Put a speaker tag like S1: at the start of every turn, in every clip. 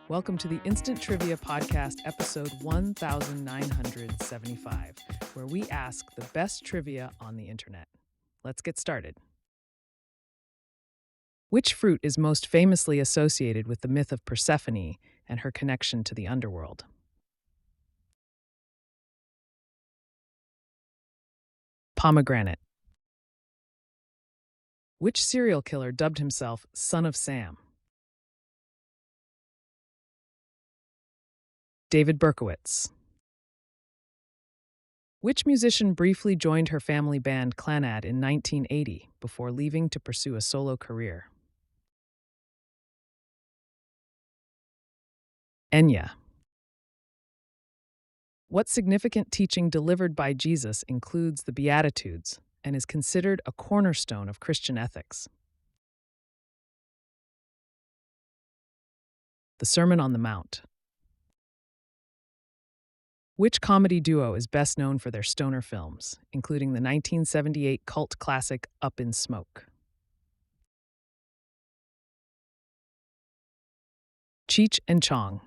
S1: Welcome to the Instant Trivia Podcast, episode 1975, where we ask the best trivia on the internet. Let's get started. Which fruit is most famously associated with the myth of Persephone and her connection to the underworld? Pomegranate. Which serial killer dubbed himself Son of Sam? David Berkowitz. Which musician briefly joined her family band Clannad in 1980 before leaving to pursue a solo career? Enya. What significant teaching delivered by Jesus includes the Beatitudes and is considered a cornerstone of Christian ethics? The Sermon on the Mount. Which comedy duo is best known for their stoner films, including the 1978 cult classic Up in Smoke? Cheech and Chong.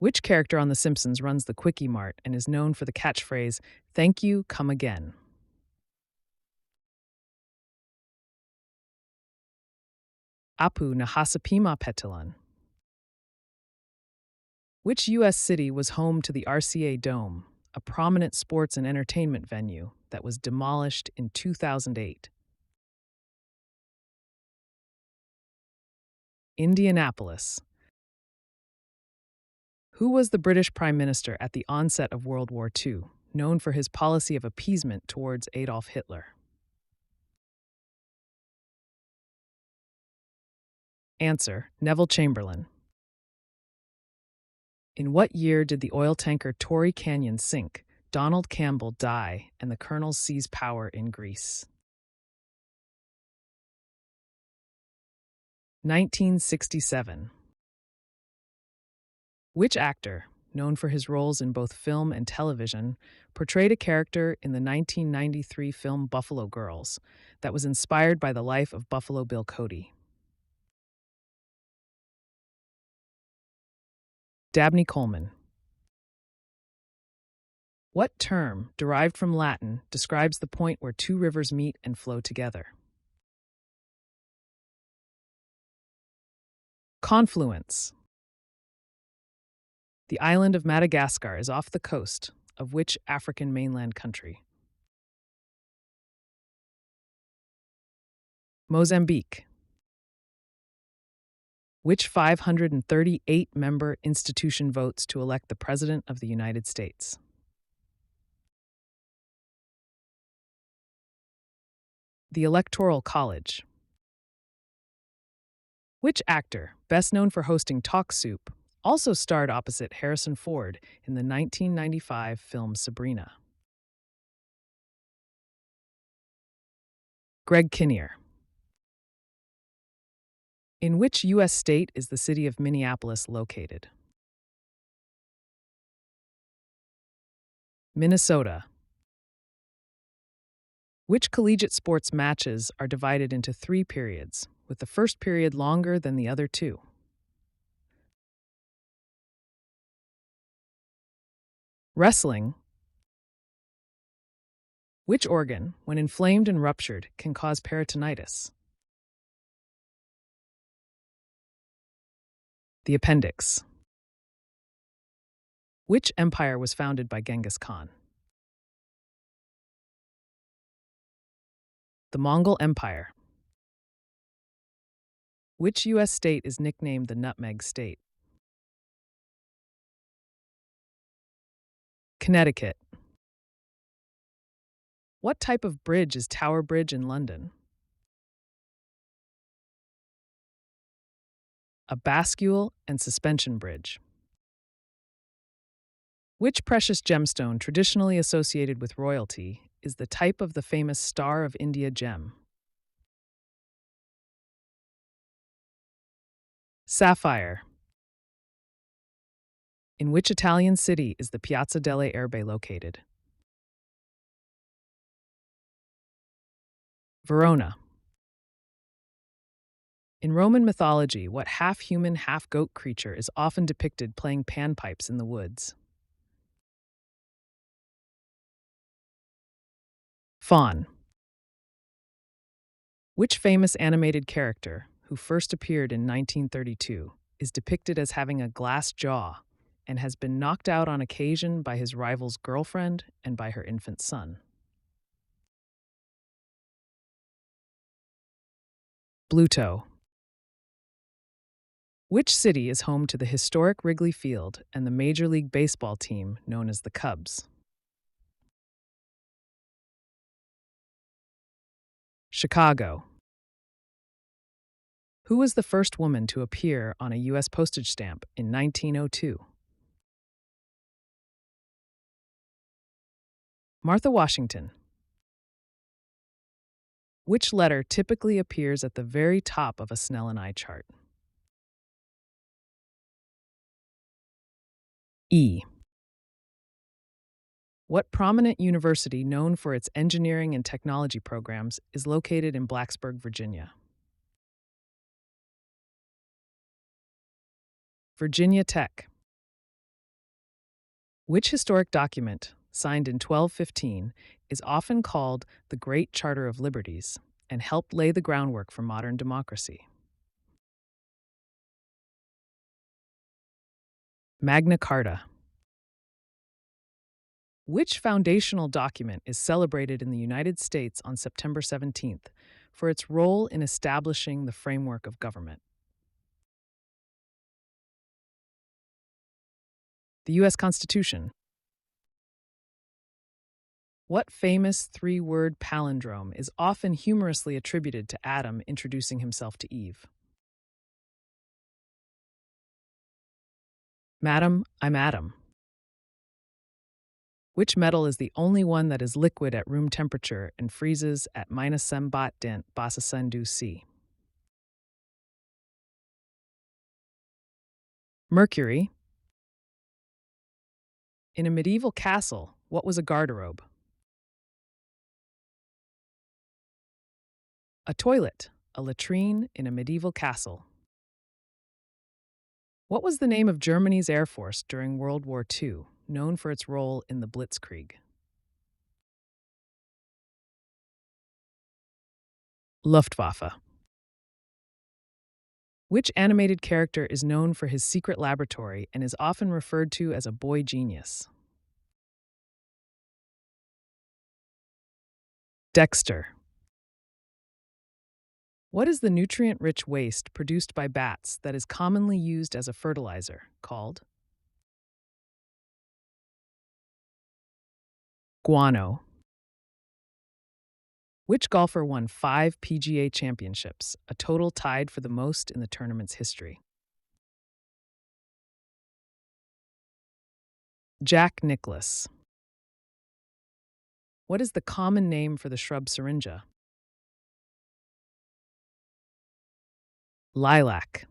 S1: Which character on The Simpsons runs the Quickie Mart and is known for the catchphrase, "Thank you, come again"? Apu Nahasapima Petilan. Which U.S. city was home to the RCA Dome, a prominent sports and entertainment venue that was demolished in 2008? Indianapolis. Who was the British Prime Minister at the onset of World War II, known for his policy of appeasement towards Adolf Hitler? Answer: Neville Chamberlain. In what year did the oil tanker Torrey Canyon sink, Donald Campbell die, and the colonel seize power in Greece? 1967. Which actor, known for his roles in both film and television, portrayed a character in the 1993 film Buffalo Girls that was inspired by the life of Buffalo Bill Cody? Dabney Coleman. What term, derived from Latin, describes the point where two rivers meet and flow together? Confluence. The island of Madagascar is off the coast of which African mainland country? Mozambique. Which 538-member institution votes to elect the President of the United States? The Electoral College. Which actor, best known for hosting Talk Soup, also starred opposite Harrison Ford in the 1995 film Sabrina? Greg Kinnear. In which U.S. state is the city of Minneapolis located? Minnesota. Which collegiate sports matches are divided into 3 periods, with the first period longer than the other 2? Wrestling. Which organ, when inflamed and ruptured, can cause peritonitis? The appendix. Which empire was founded by Genghis Khan? The Mongol Empire. Which U.S. state is nicknamed the Nutmeg State? Connecticut. What type of bridge is Tower Bridge in London? A bascule and suspension bridge. Which precious gemstone traditionally associated with royalty is the type of the famous Star of India gem? Sapphire. In which Italian city is the Piazza delle Erbe located? Verona. In Roman mythology, what half human, half goat creature is often depicted playing panpipes in the woods? Faun. Which famous animated character, who first appeared in 1932, is depicted as having a glass jaw and has been knocked out on occasion by his rival's girlfriend and by her infant son? Bluto. Which city is home to the historic Wrigley Field and the Major League Baseball team known as the Cubs? Chicago. Who was the first woman to appear on a U.S. postage stamp in 1902? Martha Washington. Which letter typically appears at the very top of a Snellen eye chart? E. What prominent university known for its engineering and technology programs is located in Blacksburg, Virginia? Virginia Tech. Which historic document, signed in 1215, is often called the Great Charter of Liberties and helped lay the groundwork for modern democracy? Magna Carta. Which foundational document is celebrated in the United States on September 17th for its role in establishing the framework of government? The U.S. Constitution. What famous three-word palindrome is often humorously attributed to Adam introducing himself to Eve? Madam, I'm Adam. Which metal is the only one that is liquid at room temperature and freezes at minus sembat dent basasendu C? Mercury. In a medieval castle, what was a garderobe? A toilet, a latrine in a medieval castle. What was the name of Germany's Air Force during World War II, known for its role in the Blitzkrieg? Luftwaffe. Which animated character is known for his secret laboratory and is often referred to as a boy genius? Dexter. What is the nutrient-rich waste produced by bats that is commonly used as a fertilizer, called? Guano. Which golfer won 5 PGA championships, a total tied for the most in the tournament's history? Jack Nicklaus. What is the common name for the shrub syringa? Lilac.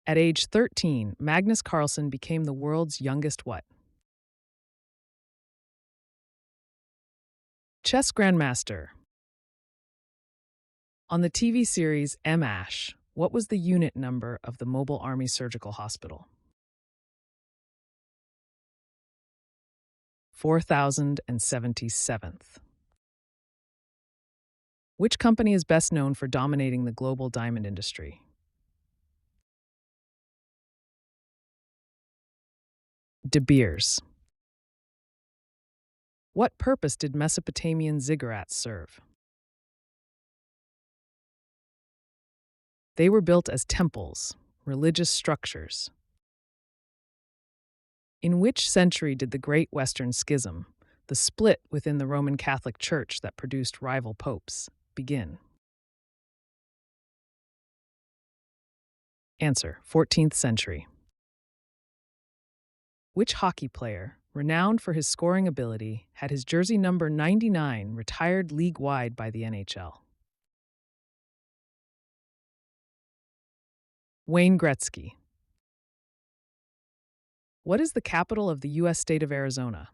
S1: At age 13, Magnus Carlsen became the world's youngest what? Chess grandmaster. On the TV series MASH, what was the unit number of the Mobile Army Surgical Hospital? 4077th. Which company is best known for dominating the global diamond industry? De Beers. What purpose did Mesopotamian ziggurats serve? They were built as temples, religious structures. In which century did the Great Western Schism, the split within the Roman Catholic Church that produced rival popes, begin? Answer: 14th century. Which hockey player, renowned for his scoring ability, had his jersey number 99 retired league-wide by the NHL? Wayne Gretzky. What is the capital of the U.S. state of Arizona?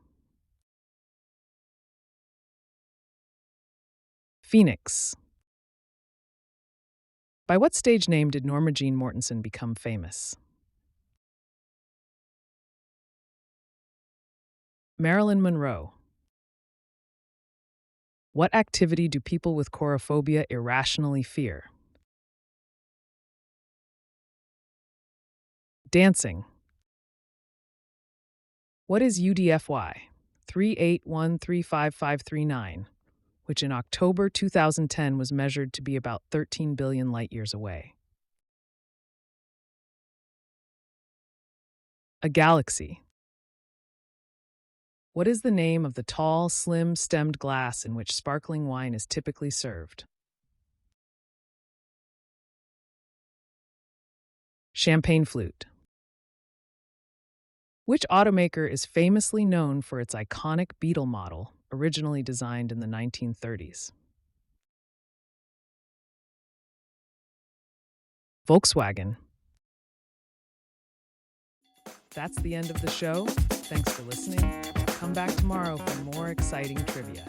S1: Phoenix. By what stage name did Norma Jean Mortensen become famous? Marilyn Monroe. What activity do people with chorophobia irrationally fear? Dancing. What is UDFY? 381355539, which in October 2010 was measured to be about 13 billion light years away. A galaxy. What is the name of the tall, slim-stemmed glass in which sparkling wine is typically served? Champagne flute. Which automaker is famously known for its iconic Beetle model, originally designed in the 1930s? Volkswagen. That's the end of the show. Thanks for listening. Come back tomorrow for more exciting trivia.